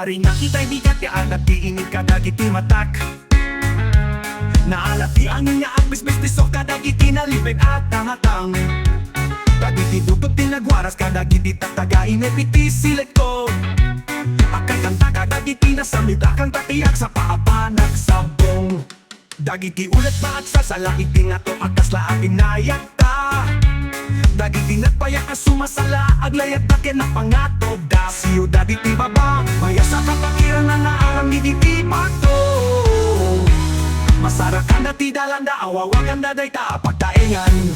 Ari nakita'y bigat ya anak diingin ka dagiti matak. Naalati ang niya ang bisbis-bisok ka dagiti nalipig at tangatang. Dagiti dupot tinagwaras ka dagiti tatagain e piti silet ko. Akay kanta ka dagiti nasamit akang tatiyak sa paapanag sabong. Dagiti ulat pa at sasala itingato akas laang inayak ta. Dagiti nagpayak na sumasala aglayat na kinapangatob da. Siyo dagiti baba maya sa kapakiran na naaram ni diti pato. Masarakan na ti dalanda awawagan na day ta pagtaengan.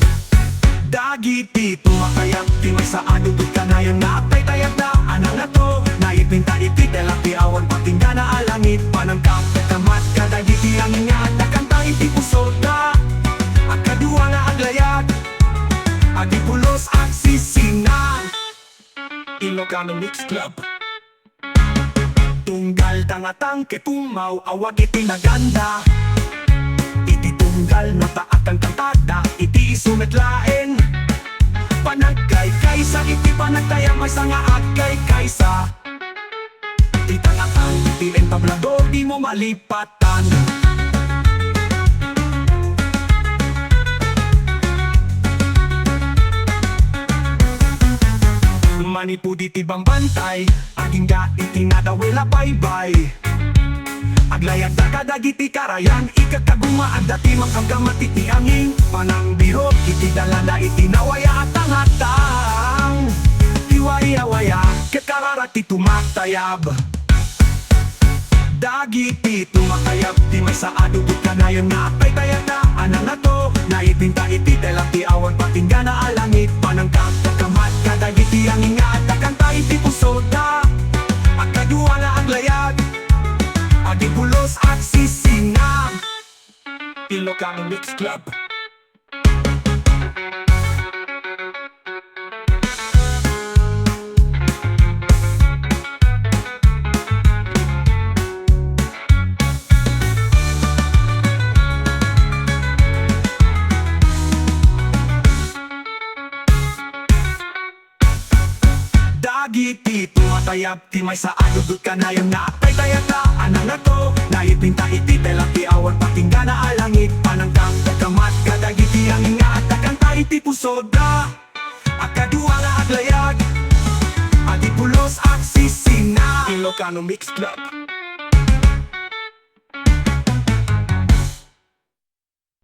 Dagiti tumatayab ti may sa adudod kanayang naapay tayag na anang na to. Naipinta iti telaki awan patingga na alangit. Panangkap katamat ka dagiti ang ingat na kanta iti pusod na. At kadua na aglayag adi pulos at sisina. Ilocano Mix Club. Tunggal tangatang ketumaw awag iti naganda. Iti tunggal nota at ang kantada iti isumetlaen. Panagkay kaysa iti panagtaya may sanga agkay kaysa. Iti tangatang iti entablado di mo malipatan. Manipudi ti bang bantay aging ga iti nadawela baybay. Aglayag da kadagiti karayan ikakaguma at dati makagamat iti angin. Panang biro iti dalanda iti nawaya at tangatang. Iwaya-waya kakararat ti tumatayab. Dagiti tumatayab ti may sa adudod kanayon nga apay tayag na anang na to. Naipinta iti telaki awan patingga na alangit. Panangkap kakamat kadagiti ang ingat akanta iti pusod na. At kadua na aglayag adi pulos at sisina. Ilocano Mix Club. Dagiti tumatayab ti may sa adudod kanayon nga apay tayag na anang na to. Naipinta iti telaki awan patingga na alangit. Panangkap kakamat kadagiti ang ingat akanta iti pusod na. At kadua na aglayag adi pulos at sisina. Ilocano Mix Club.